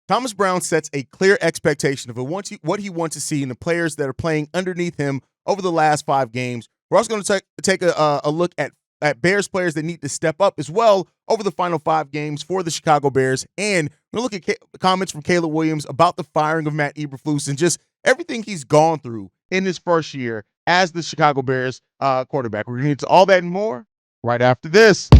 Thomas Brown sets a clear expectation of what he wants to see in the players that are playing underneath him over the last 5 games. We're also going to take a look at Bears players that need to step up as well over the final 5 games for the Chicago Bears. And we'll look at comments from Caleb Williams about the firing of Matt Eberflus and just everything he's gone through in his first year as the Chicago Bears quarterback. We're going to get to all that and more right after this.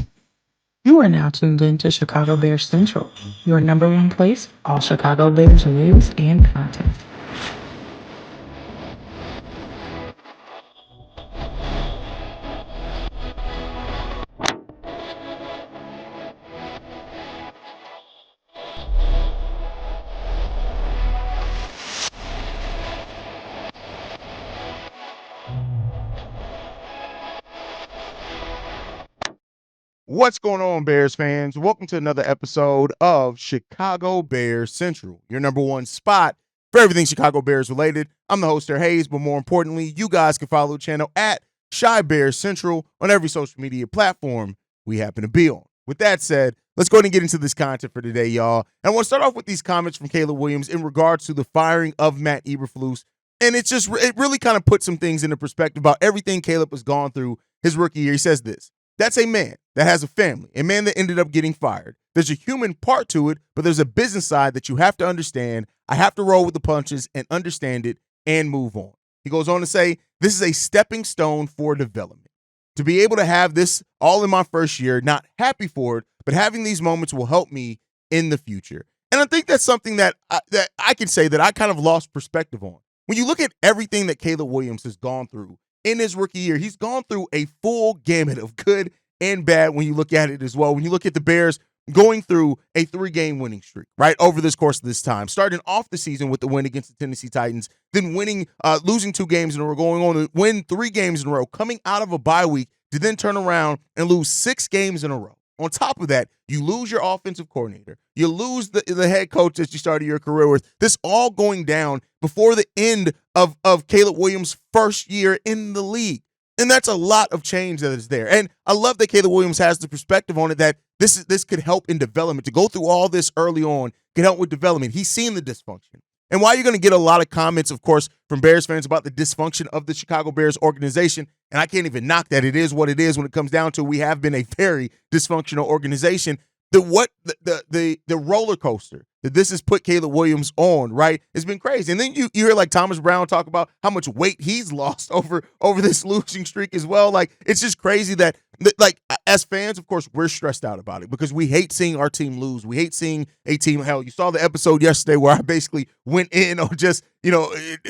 You are now tuned in to Chicago Bears Central, your number one place for all Chicago Bears news and content. What's going on, Bears fans? Welcome to another episode of Chicago Bears Central, your number one spot for everything Chicago Bears related. I'm the host there, Haize, but more importantly, you guys can follow the channel at Chi Bears Central on every social media platform we happen to be on. With that said, let's go ahead and get into this content for today, y'all. And I want to start off with these comments from Caleb Williams in regards to the firing of Matt Eberflus. And it really kind of puts some things into perspective about everything Caleb has gone through his rookie year. He says this: that's a man that has a family, a man that ended up getting fired. There's a human part to it, but there's a business side that you have to understand. I have to roll with the punches and understand it and move on. He goes on to say, this is a stepping stone for development. To be able to have this all in my first year, not happy for it, but having these moments will help me in the future. And I think that's something that I can say that I kind of lost perspective on. When you look at everything that Caleb Williams has gone through in his rookie year, he's gone through a full gamut of good and bad when you look at it as well. When you look at the Bears going through a 3-game winning streak, right, over this course of this time, starting off the season with the win against the Tennessee Titans, then losing 2 games in a row, going on to win 3 games in a row, coming out of a bye week to then turn around and lose 6 games in a row. On top of that, you lose your offensive coordinator. You lose the head coach that you started your career with. This all going down before the end of Caleb Williams' first year in the league. And that's a lot of change that is there. And I love that Caleb Williams has the perspective on it that this could help in development. To go through all this early on could help with development. He's seen the dysfunction. And while you're going to get a lot of comments, of course, from Bears fans about the dysfunction of the Chicago Bears organization, and I can't even knock that. It is what it is when it comes down to we have been a very dysfunctional organization. The roller coaster that this has put Caleb Williams on, right, has been crazy. And then you hear like Thomas Brown talk about how much weight he's lost over this losing streak as well. Like, it's just crazy that like, as fans, of course, we're stressed out about it because we hate seeing our team lose. We hate seeing a team. Hell, you saw the episode yesterday where I basically went in on just,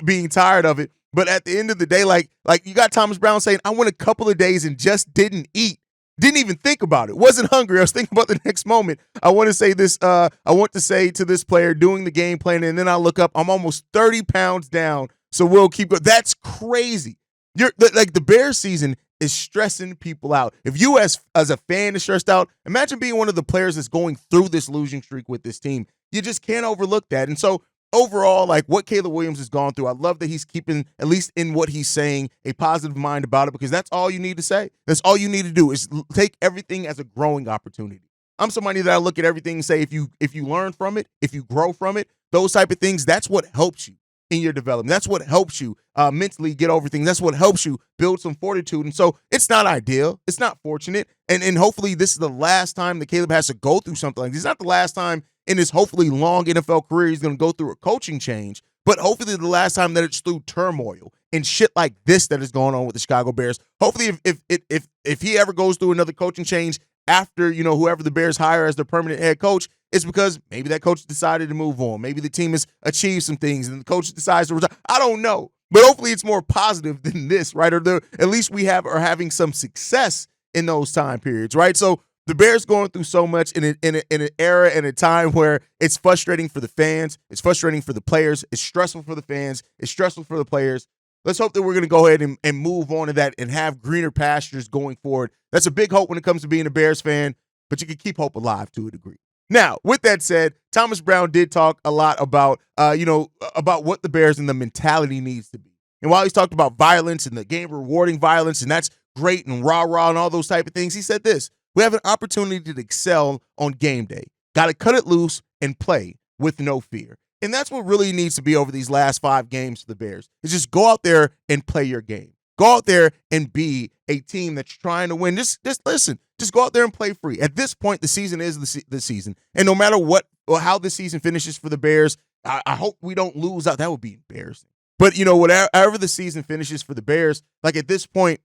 being tired of it. But at the end of the day, like you got Thomas Brown saying, I went a couple of days and just didn't eat. Didn't even think about it. Wasn't hungry. I was thinking about the next moment. I want to say this. I want to say to this player doing the game plan, and then I look up. I'm almost 30 pounds down. So we'll keep going. That's crazy. The Bears season is stressing people out. If you as a fan is stressed out, imagine being one of the players that's going through this losing streak with this team. You just can't overlook that. And so overall, like what Caleb Williams has gone through, I love that he's keeping, at least in what he's saying, a positive mind about it, because that's all you need to say. That's all you need to do is take everything as a growing opportunity. I'm somebody that I look at everything and say, if you learn from it, if you grow from it, those type of things, that's what helps you in your development. That's what helps you mentally get over things. That's what helps you build some fortitude. And so it's not ideal. It's not fortunate. And hopefully this is the last time that Caleb has to go through something like this. It's not the last time in his hopefully long NFL career he's going to go through a coaching change, but hopefully the last time that it's through turmoil and shit like this that is going on with the Chicago Bears. Hopefully if he ever goes through another coaching change after, whoever the Bears hire as their permanent head coach, it's because maybe that coach decided to move on. Maybe the team has achieved some things and the coach decides to retire. I don't know, but hopefully it's more positive than this, right? Or at least we are having some success in those time periods, right? So the Bears going through so much in an era and a time where it's frustrating for the fans, it's frustrating for the players, it's stressful for the fans, it's stressful for the players. Let's hope that we're going to go ahead and move on to that and have greener pastures going forward. That's a big hope when it comes to being a Bears fan, but you can keep hope alive to a degree. Now, with that said, Thomas Brown did talk a lot about, about what the Bears and the mentality needs to be. And while he's talked about violence and the game rewarding violence, and that's great and rah-rah and all those type of things, he said this: we have an opportunity to excel on game day. Got to cut it loose and play. with no fear. And that's what really needs to be over these last 5 games for the Bears, is just go out there and play your game. Go out there and be a team that's trying to win. Just listen. Just go out there and play free. At this point, the season is the season. And no matter what or how the season finishes for the Bears, I hope we don't lose out. That would be embarrassing. But, whatever the season finishes for the Bears, like at this point,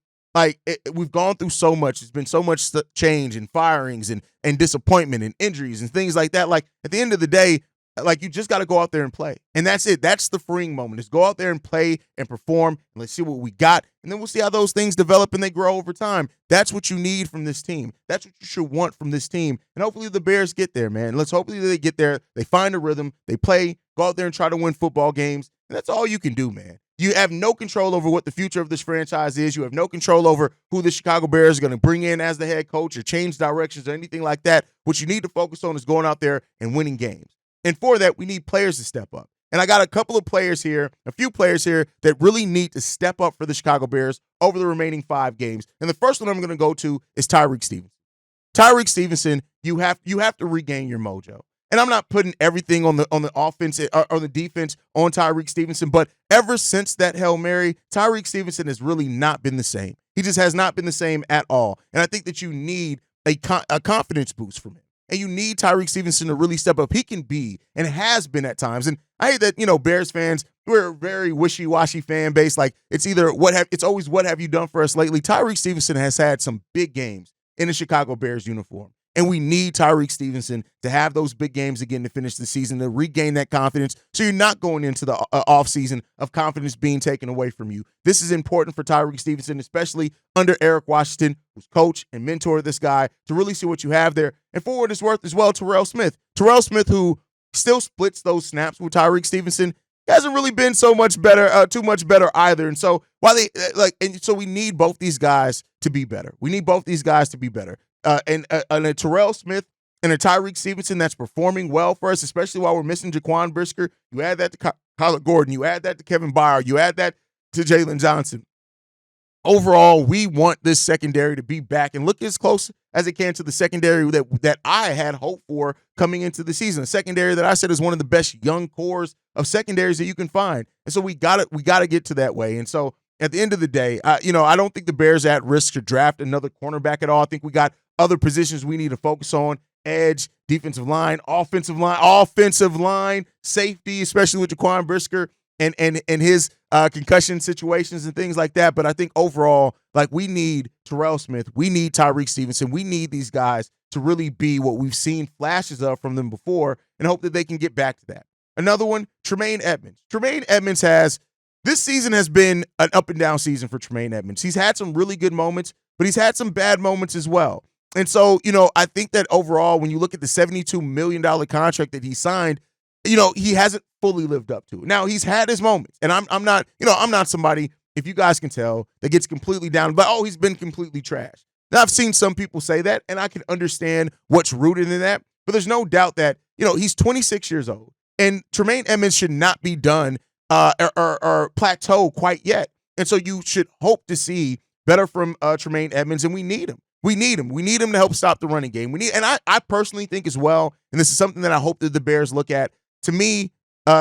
we've gone through so much. There's been so much change and firings and disappointment and injuries and things like that. Like at the end of the day, you just got to go out there and play. And that's it. That's the freeing moment, is go out there and play and perform, and let's see what we got. And then we'll see how those things develop and they grow over time. That's what you need from this team. That's what you should want from this team. And hopefully the Bears get there, man. Hopefully they get there. They find a rhythm. They play, go out there and try to win football games. And that's all you can do, man. You have no control over what the future of this franchise is. You have no control over who the Chicago Bears are going to bring in as the head coach or change directions or anything like that. What you need to focus on is going out there and winning games. And for that, we need players to step up. And I got a few players here that really need to step up for the Chicago Bears over the remaining 5 games. And the first one I'm going to go to is Tyrique Stevenson. Tyrique Stevenson, you have to regain your mojo. And I'm not putting everything on the offense or the defense on Tyrique Stevenson, but ever since that Hail Mary, Tyrique Stevenson has really not been the same. He just has not been the same at all. And I think that you need a confidence boost from him. And you need Tyrique Stevenson to really step up. He can be and has been at times. And I hate that, Bears fans, we're a very wishy-washy fan base. Like it's always what have you done for us lately? Tyrique Stevenson has had some big games in the Chicago Bears uniform. And we need Tyrique Stevenson to have those big games again to finish the season, to regain that confidence, so you're not going into the offseason of confidence being taken away from you. This is important for Tyrique Stevenson, especially under Eric Washington, who's coach and mentor this guy, to really see what you have there. And for what it's worth as well, Terrell Smith, who still splits those snaps with Tyrique Stevenson, hasn't really been too much better either. And so so we need both these guys to be better. And a Terrell Smith and a Tyrique Stevenson that's performing well for us, especially while we're missing Jaquan Brisker. You add that to Kyler Gordon. You add that to Kevin Byard. You add that to Jalen Johnson. Overall, we want this secondary to be back and look as close as it can to the secondary that I had hoped for coming into the season. A secondary that I said is one of the best young cores of secondaries that you can find. And so we got to get to that way. And so at the end of the day, I don't think the Bears are at risk to draft another cornerback at all. I think we got other positions we need to focus on: edge, defensive line, offensive line, safety, especially with Jaquan Brisker and his concussion situations and things like that. But I think overall, we need Terrell Smith, we need Tyrique Stevenson, we need these guys to really be what we've seen flashes of from them before, and hope that they can get back to that. Another one, Tremaine Edmunds. This season has been an up and down season for Tremaine Edmunds. He's had some really good moments, but he's had some bad moments as well. And so, I think that overall, when you look at the $72 million contract that he signed, he hasn't fully lived up to it. Now, he's had his moments, and I'm not somebody, if you guys can tell, that gets completely down, but he's been completely trash. Now, I've seen some people say that, and I can understand what's rooted in that, but there's no doubt that, he's 26 years old, and Tremaine Edmunds should not be done or plateau quite yet. And so you should hope to see better from Tremaine Edmunds, and we need him. We need him to help stop the running game. And I personally think as well, and this is something that I hope that the Bears look at. To me,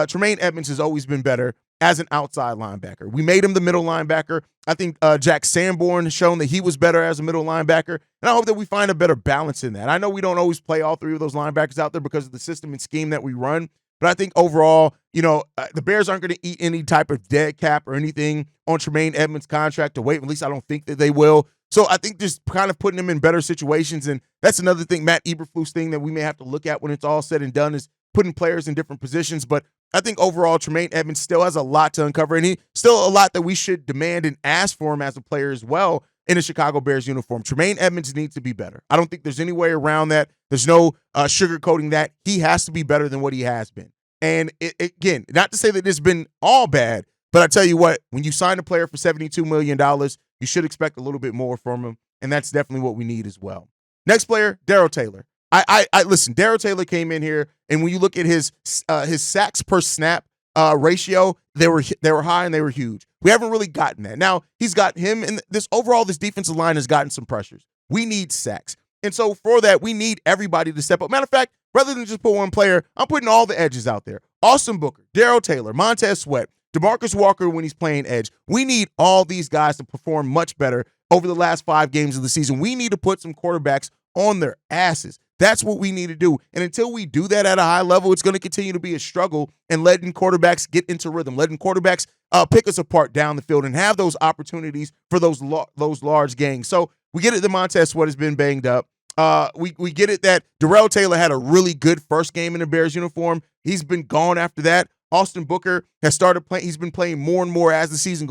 Tremaine Edmunds has always been better as an outside linebacker. We made him the middle linebacker. I think Jack Sanborn has shown that he was better as a middle linebacker, and I hope that we find a better balance in that. I know we don't always play all 3 of those linebackers out there because of the system and scheme that we run, but I think overall, the Bears aren't going to eat any type of dead cap or anything on Tremaine Edmunds' contract to wait. At least I don't think that they will. So I think just kind of putting him in better situations, and that's another thing, Matt Eberflus thing that we may have to look at when it's all said and done, is putting players in different positions. But I think overall, Tremaine Edmunds still has a lot to uncover, and he still a lot that we should demand and ask for him as a player as well in a Chicago Bears uniform. Tremaine Edmunds needs to be better. I don't think there's any way around that. There's no sugarcoating that. He has to be better than what he has been. And again, not to say that it's been all bad, but I tell you what, when you sign a player for $72 million, you should expect a little bit more from him, and that's definitely what we need as well. Next player, Darrell Taylor. I listen, Darrell Taylor came in here, and when you look at his sacks per snap ratio, they were high and they were huge. We haven't really gotten that. Now, he's got him, and this defensive line has gotten some pressures. We need sacks. And so for that, we need everybody to step up. Matter of fact, rather than just put one player, I'm putting all the edges out there. Austin Booker, Darrell Taylor, Montez Sweat, DeMarcus Walker when he's playing edge. We need all these guys to perform much better over the last 5 games of the season. We need to put some quarterbacks on their asses. That's what we need to do. And until we do that at a high level, it's going to continue to be a struggle and letting quarterbacks get into rhythm, letting quarterbacks pick us apart down the field and have those opportunities for those large gains. So we get it that Montez Sweat has been banged up. We get it that Darrell Taylor had a really good first game in the Bears uniform. He's been gone after that. Austin Booker has started playing. He's been playing more and more as the season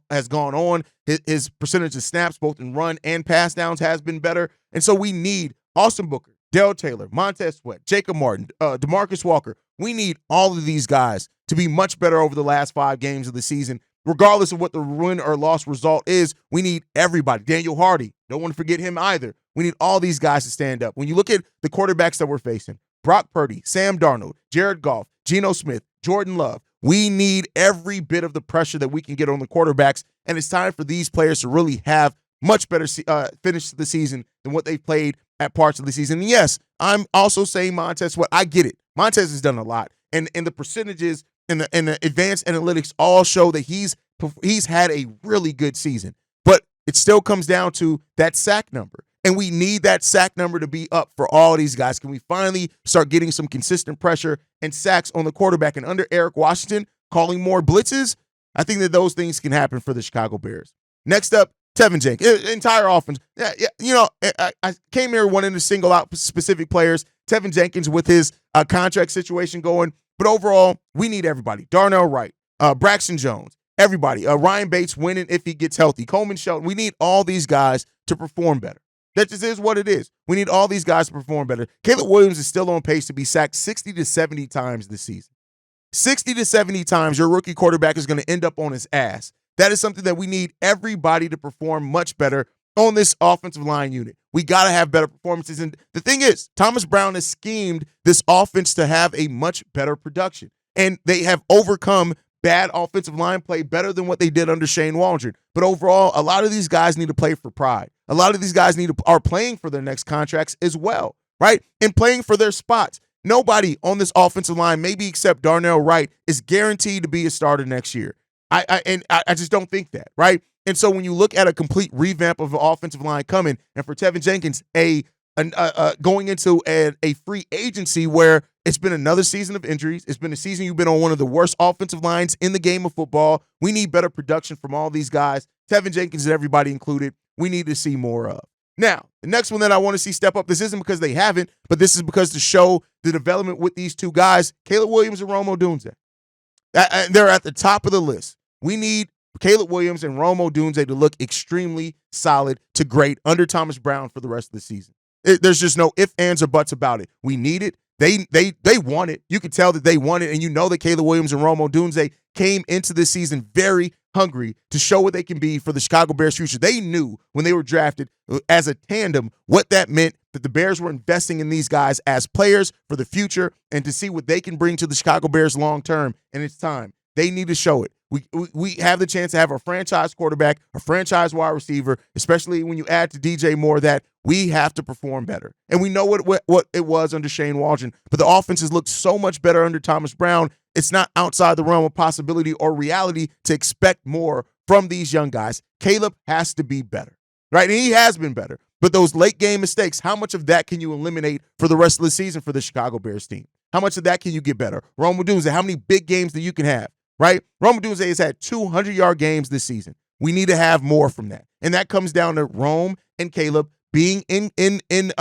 has gone on. His percentage of snaps, both in run and pass downs, has been better. And so we need Austin Booker, Darrell Taylor, Montez Sweat, Jacob Martin, DeMarcus Walker. We need all of these guys to be much better over the last 5 games of the season. Regardless of what the win or loss result is, we need everybody. Daniel Hardy, don't want to forget him either. We need all these guys to stand up. When you look at the quarterbacks that we're facing, Brock Purdy, Sam Darnold, Jared Goff, Geno Smith, Jordan Love, we need every bit of the pressure that we can get on the quarterbacks, and it's time for these players to really have much better finish to the season than what they've played at parts of the season. And yes, I'm also saying Montez Sweat. I get it. Montez has done a lot, and the percentages and the advanced analytics all show that he's had a really good season. But it still comes down to that sack number. And we need that sack number to be up for all these guys. Can we finally start getting some consistent pressure and sacks on the quarterback? And under Eric Washington, calling more blitzes, I think that those things can happen for the Chicago Bears. Next up, Tevin Jenkins, entire offense. I came here wanting to single out specific players. Tevin Jenkins with his contract situation going. But overall, we need everybody. Darnell Wright, Braxton Jones, everybody. Ryan Bates winning if he gets healthy. Coleman Shelton. We need all these guys to perform better. That just is what it is. We need all these guys to perform better. Caleb Williams is still on pace to be sacked 60 to 70 times this season. 60 to 70 times your rookie quarterback is going to end up on his ass. That is something that we need everybody to perform much better on this offensive line unit. We got to have better performances. And the thing is, Thomas Brown has schemed this offense to have a much better production. And they have overcome bad offensive line play better than what they did under Shane Waldron. But overall, a lot of these guys need to play for pride. A lot of these guys are playing for their next contracts as well, right? And playing for their spots. Nobody on this offensive line, maybe except Darnell Wright, is guaranteed to be a starter next year. I just don't think that, right? And so when you look at a complete revamp of the offensive line coming, and for Tevin Jenkins, going into a free agency where it's been another season of injuries. It's been a season you've been on one of the worst offensive lines in the game of football. We need better production from all these guys. Tevin Jenkins and everybody included, we need to see more of. Now, the next one that I want to see step up, this isn't because they haven't, but this is because to show the development with these two guys, Caleb Williams and Rome Odunze. They're at the top of the list. We need Caleb Williams and Rome Odunze to look extremely solid to great under Thomas Brown for the rest of the season. There's just no ifs, ands, or buts about it. We need it. They want it. You can tell that they want it, and you know that Caleb Williams and Rome Odunze came into this season very hungry to show what they can be for the Chicago Bears' future. They knew when they were drafted as a tandem what that meant, that the Bears were investing in these guys as players for the future and to see what they can bring to the Chicago Bears long term, and it's time. They need to show it. We have the chance to have a franchise quarterback, a franchise wide receiver, especially when you add to DJ Moore, that we have to perform better. And we know what it was under Shane Waldron, but the offense has looked so much better under Thomas Brown. It's not outside the realm of possibility or reality to expect more from these young guys. Caleb has to be better, right? And he has been better. But those late game mistakes, how much of that can you eliminate for the rest of the season for the Chicago Bears team? How much of that can you get better? Rome Odunze, how many big games that you can have? Right? Rome Odunze has had 200-yard games this season. We need to have more from that. And that comes down to Rome and Caleb being in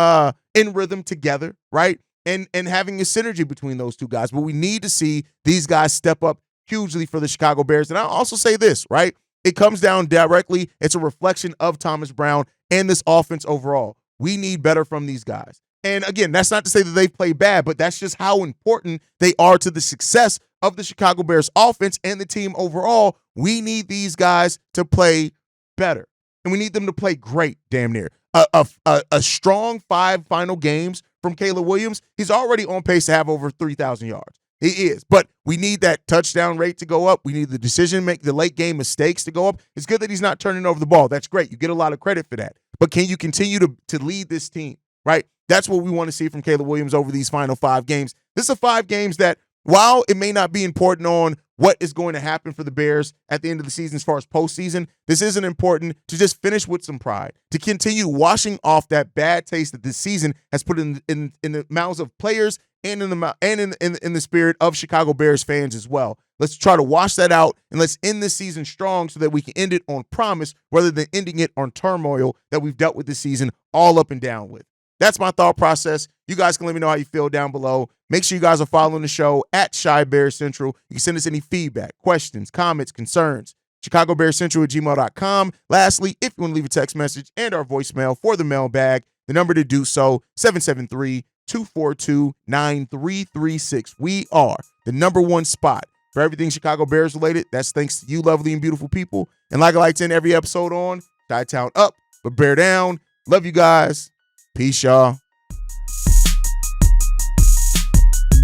rhythm together, right? And having a synergy between those two guys. But we need to see these guys step up hugely for the Chicago Bears. And I'll also say this, right? It comes down directly. It's a reflection of Thomas Brown and this offense overall. We need better from these guys. And again, that's not to say that they've played bad, but that's just how important they are to the success of the Chicago Bears offense and the team overall. We need these guys to play better, and we need them to play great, damn near. A strong 5 final games from Caleb Williams. He's already on pace to have over 3,000 yards. He is, but we need that touchdown rate to go up. We need the late game mistakes to go up. It's good that he's not turning over the ball. That's great. You get a lot of credit for that. But can you continue to lead this team? right? That's what we want to see from Caleb Williams over these final 5 games. This is 5 games that, while it may not be important on what is going to happen for the Bears at the end of the season as far as postseason, this isn't important to just finish with some pride, to continue washing off that bad taste that this season has put in the mouths of players and in the spirit of Chicago Bears fans as well. Let's try to wash that out, and let's end this season strong so that we can end it on promise rather than ending it on turmoil that we've dealt with this season all up and down with. That's my thought process. You guys can let me know how you feel down below. Make sure you guys are following the show at Shy Bear Central. You can send us any feedback, questions, comments, concerns. ChicagoBearCentral@gmail.com. Lastly, if you want to leave a text message and our voicemail for the mailbag, the number to do so, 773-242-9336. We are the #1 spot for everything Chicago Bears related. That's thanks to you, lovely and beautiful people. And like I like to end every episode on, Chi-Town up, but bear down. Love you guys. Peace, y'all.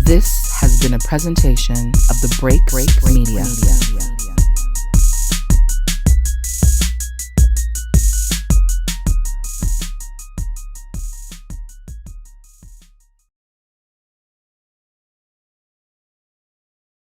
This has been a presentation of the Break Media.